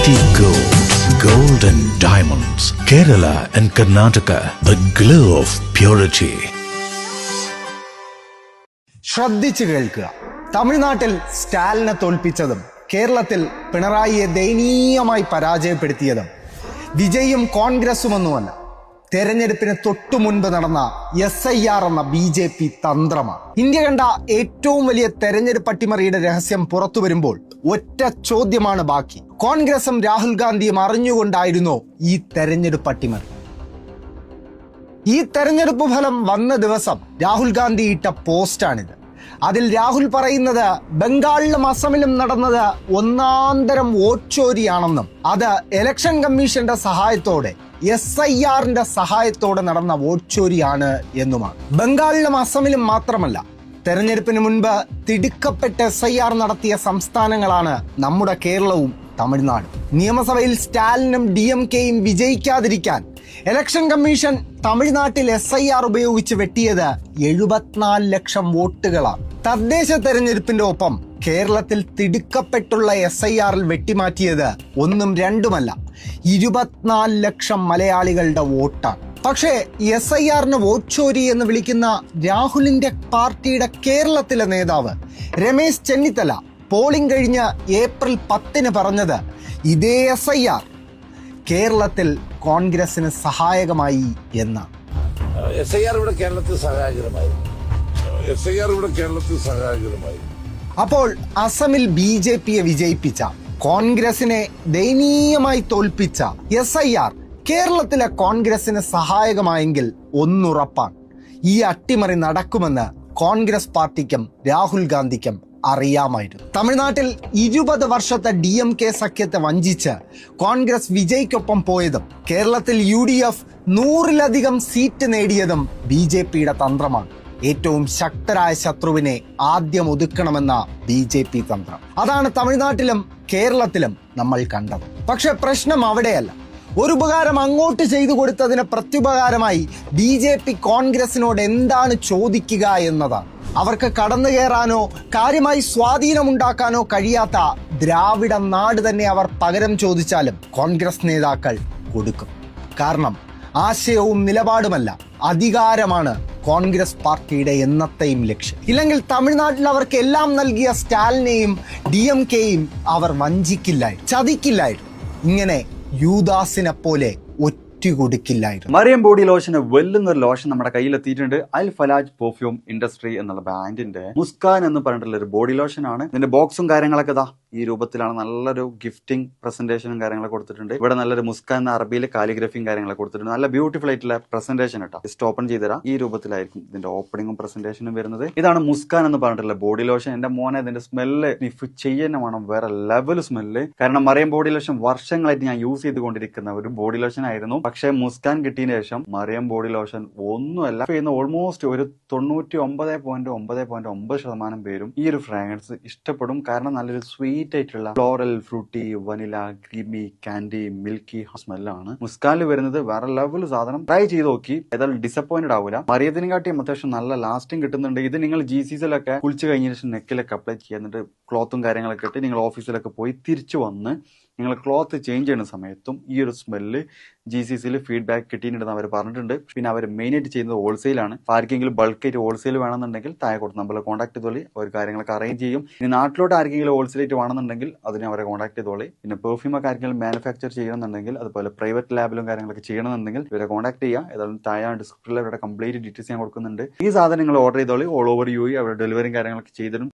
City Gold and Diamonds, Kerala and Karnataka, the glow of purity. ശ്രദ്ധിച്ചു കേൾക്കുക. തമിഴ്നാട്ടിൽ സ്റ്റാലിനെ തോൽപ്പിച്ചതും കേരളത്തിൽ പിണറായിയെ ദയനീയമായി പരാജയപ്പെടുത്തിയതും വിജയും കോൺഗ്രസുമൊന്നുമല്ല, തെരഞ്ഞെടുപ്പിന് തൊട്ടു മുൻപ് നടന്ന SIR എന്ന BJP തന്ത്രമാണ്. ഇന്ത്യ കണ്ട ഏറ്റവും വലിയ തെരഞ്ഞെടുപ്പ് അട്ടിമറിയുടെ രഹസ്യം പുറത്തു വരുമ്പോൾ ഒറ്റ ചോദ്യമാണ് ബാക്കി. കോൺഗ്രസും രാഹുൽ ഗാന്ധിയും അറിഞ്ഞുകൊണ്ടായിരുന്നോ ഈ തെരഞ്ഞെടുപ്പ് അട്ടിമറി? ഈ തെരഞ്ഞെടുപ്പ് ഫലം വന്ന ദിവസം രാഹുൽ ഗാന്ധി ഇട്ട പോസ്റ്റാണിത്. അതിൽ രാഹുൽ പറയുന്നത് ബംഗാളിലും അസമിലും നടന്നത് ഒന്നാന്തരം വോട്ട് ചോരിയാണെന്നും അത് ഇലക്ഷൻ കമ്മീഷന്റെ സഹായത്തോടെ SIRന്റെ സഹായത്തോടെ നടന്ന വോട്ട് ചോരിയാണ് എന്നുമാണ്. ബംഗാളിലും അസമിലും മാത്രമല്ല, തെരഞ്ഞെടുപ്പിന് മുൻപ് തിടുക്കപ്പെട്ട് SIR നടത്തിയ സംസ്ഥാനങ്ങളാണ് നമ്മുടെ കേരളവും തമിഴ്നാടും. നിയമസഭയിൽ സ്റ്റാലിനും DMKയും വിജയിക്കാതിരിക്കാൻ ഇലക്ഷൻ കമ്മീഷൻ തമിഴ്നാട്ടിൽ SIR ഉപയോഗിച്ച് വെട്ടിയത് 74 ലക്ഷം വോട്ടുകളാണ്. തദ്ദേശ തെരഞ്ഞെടുപ്പിന്റെ ഒപ്പം കേരളത്തിൽ തിടുക്കപ്പെട്ടുള്ള SIRൽ വെട്ടിമാറ്റിയത് ഒന്നും രണ്ടുമല്ല, 24 ലക്ഷം മലയാളികളുടെ വോട്ടാണ്. പക്ഷേ SIRന് വോട്ട് ചോരി എന്ന് വിളിക്കുന്ന രാഹുലിന്റെ പാർട്ടിയുടെ കേരളത്തിലെ നേതാവ് രമേശ് ചെന്നിത്തല പോളിംഗ് കഴിഞ്ഞ ഏപ്രിൽ 10 പറഞ്ഞത് ഇതേ SIR കേരളത്തിൽ കോൺഗ്രസിന് സഹായകമായി എന്നാണ്. SIR ഇവിടെ കേരളത്തിൽ സഹായകരമായി. അപ്പോൾ അസമിൽ BJPയെ വിജയിപ്പിച്ച, കോൺഗ്രസിനെ ദയനീയമായി തോൽപ്പിച്ച SIR കേരളത്തിലെ കോൺഗ്രസിന് സഹായകമായെങ്കിൽ ഒന്നുറപ്പാണ്, ഈ അട്ടിമറി നടക്കുമെന്ന് കോൺഗ്രസ് പാർട്ടിക്കും രാഹുൽ ഗാന്ധിക്കും അറിയാമായിരുന്നു. തമിഴ്നാട്ടിൽ 20 വർഷത്തെ DMK സഖ്യത്തെ വഞ്ചിച്ച് കോൺഗ്രസ് വിജയ്ക്കൊപ്പം പോയതും കേരളത്തിൽ UDF 100-ലധികം സീറ്റ് നേടിയതും BJPയുടെ തന്ത്രമാണ്. ഏറ്റവും ശക്തരായ ശത്രുവിനെ ആദ്യം ഒതുക്കണമെന്ന BJP തന്ത്രം. അതാണ് തമിഴ്നാട്ടിലും കേരളത്തിലും നമ്മൾ കണ്ടത്. പക്ഷെ പ്രശ്നം അവിടെയല്ല. ഒരു ഉപകാരം അങ്ങോട്ട് ചെയ്തു കൊടുത്തതിന് പ്രത്യുപകാരമായി BJP കോൺഗ്രസിനോട് എന്താണ് ചോദിക്കുക എന്നതാണ്. അവർക്ക് കടന്നു കയറാനോ കാര്യമായി സ്വാധീനമുണ്ടാക്കാനോ കഴിയാത്ത ദ്രാവിഡ നാട് തന്നെ അവർ പകരം ചോദിച്ചാലും കോൺഗ്രസ് നേതാക്കൾ കൊടുക്കും. കാരണം ആശയവും നിലപാടുമല്ല, അധികാരമാണ് കോൺഗ്രസ് പാർട്ടിയുടെ എന്നത്തെയും ലക്ഷ്യം. ഇല്ലെങ്കിൽ തമിഴ്നാട്ടിൽ അവർക്ക് എല്ലാം നൽകിയ സ്റ്റാലിനെയും DMKയും അവർ വഞ്ചിക്കില്ലായിരുന്നു, ചതിക്കില്ലായിരുന്നു, ഇങ്ങനെ യൂദാസിനെ പോലെ കൊടുക്കില്ലായിരുന്നു. മറിയം ബോഡി ലോഷന് വെല്ലുന്ന ഒരു ലോഷൻ നമ്മുടെ കയ്യിലെത്തിയിട്ടുണ്ട്. അൽ ഫലാജ് പെർഫ്യൂം ഇൻഡസ്ട്രി എന്നുള്ള ബ്രാൻഡിന്റെ മുസ്കാൻ എന്ന് പറഞ്ഞിട്ടുള്ള ഒരു ബോഡി ലോഷൻ ആണ്. ഇതിന്റെ ബോക്സും കാര്യങ്ങളൊക്കെ ഇതാ ഈ രൂപത്തിലാണ്. നല്ലൊരു ഗിഫ്റ്റിംഗ് പ്രസന്റേഷനും കാര്യങ്ങളൊക്കെ കൊടുത്തിട്ടുണ്ട്. ഇവിടെ നല്ലൊരു മുസ്കാൻ എന്ന അറബിയിലെ കാലിഗ്രഫിയും കാര്യങ്ങളൊക്കെ കൊടുത്തിട്ടുണ്ട്. നല്ല ബ്യൂട്ടിഫുൾ ആയിട്ടുള്ള പ്രസന്റേഷൻ കേട്ടോ. ജസ്റ്റ് ഓപ്പൺ ചെയ്തുതരാം. ഈ രൂപത്തിലായിരിക്കും ഇതിന്റെ ഓപ്പണിംഗും പ്രസന്റേഷനും വരുന്നത്. ഇതാണ് മുസ്കാൻ എന്ന് പറഞ്ഞിട്ടുള്ള ബോഡി ലോഷൻ. എന്റെ മോനെ ഇതിന്റെ സ്മെല്ല് സ്നിഫ് ചെയ്യുന്ന വേണം, വേറെ ലെവൽ സ്മെല്ല്. കാരണം മറിയം ബോഡി ലോഷൻ വർഷങ്ങളായിട്ട് ഞാൻ യൂസ് ചെയ്തുകൊണ്ടിരിക്കുന്ന ഒരു ബോഡി ലോഷൻ ആയിരുന്നു. പക്ഷെ മുസ്കാൻ കിട്ടിയതിനു ശേഷം മറിയം ബോഡി ലോഷൻ ഒന്നുമല്ല ചെയ്യുന്ന ഓൾമോസ്റ്റ് ഒരു 99.9% പേരും ഈ ഒരു ഫ്രാഗ്രൻസ് ഇഷ്ടപ്പെടും. കാരണം നല്ലൊരു സ്വീറ്റ് ആയിട്ടുള്ള floral, fruity, vanilla, creamy, candy, milky സ്മെല്ലാണ് മുസ്കാനിൽ വരുന്നത്. വേറെ ലെവൽ സാധനം. ട്രൈ ചെയ്ത് നോക്കി, ഏതായാലും ഡിസപ്പോയിന്റഡ് ആവില്ല. മറിയത്തിനെ കാട്ടിയും അത്യാവശ്യം നല്ല ലാസ്റ്റിംഗ് കിട്ടുന്നുണ്ട്. ഇത് നിങ്ങൾ GCസിലൊക്കെ കുളിച്ച് കഴിഞ്ഞ ശേഷം നെക്കിലൊക്കെ അപ്ലൈ ചെയ്യുന്നിട്ട് ക്ലോത്തും കാര്യങ്ങളൊക്കെ ഇട്ട് നിങ്ങൾ ഓഫീസിലൊക്കെ പോയി തിരിച്ചു വന്ന് നിങ്ങൾ ക്ലോത്ത് ചേഞ്ച് ചെയ്യുന്ന സമയത്തും ഈ ഒരു സ്മെല്ല് GCസിൽ ഫീഡ്ബാക്ക് കിട്ടിയിട്ടുണ്ടെന്ന് അവർ പറഞ്ഞിട്ടുണ്ട്. പിന്നെ അവർ മെയിനായിട്ട് ചെയ്യുന്നത് ഹോൾസെയിലാണ്. ആർക്കെങ്കിലും ബൾക്കായിട്ട് ഹോൾസെയിൽ വേണമെന്നുണ്ടെങ്കിൽ താഴെ കൊടുത്ത് നമ്മളെ കോൺടാക്ട് ചെയ്തോളി, അവർ കാര്യങ്ങളൊക്കെ അറേഞ്ച് ചെയ്യും. ഇനി നാട്ടിലോട്ട് ആർക്കെങ്കിലും ഹോൾസെയിലായിട്ട് വേണമെന്നുണ്ടെങ്കിൽ അതിനെ അവരെ കോൺടാക്ട് ചെയ്തോളി. പിന്നെ പെർഫ്യൂം ഒക്കെ ആർക്കെങ്കിലും മാനുഫാക്ചർ ചെയ്യണമെന്നുണ്ടെങ്കിൽ, അതുപോലെ പ്രൈവറ്റ് ലാബിലും കാര്യങ്ങളൊക്കെ ചെയ്യണമെന്നുണ്ടെങ്കിൽ ഇവരെ കോൺടാക്ട് ചെയ്യുക. ഏതായാലും താഴെ ഡിസ്ക്രിപ്ഷനിൽ അവരുടെ കംപ്ലീറ്റ് ഡീറ്റെയിൽസ് ഞാൻ കൊടുക്കുന്നുണ്ട്. ഈ സാധനം നിങ്ങൾ ഓർഡർ ചെയ്തോളി. ഓൾ ഓവർ UAE അവരുടെ ഡെലിവറിയും കാര്യങ്ങളൊക്കെ ചെയ്തിടും.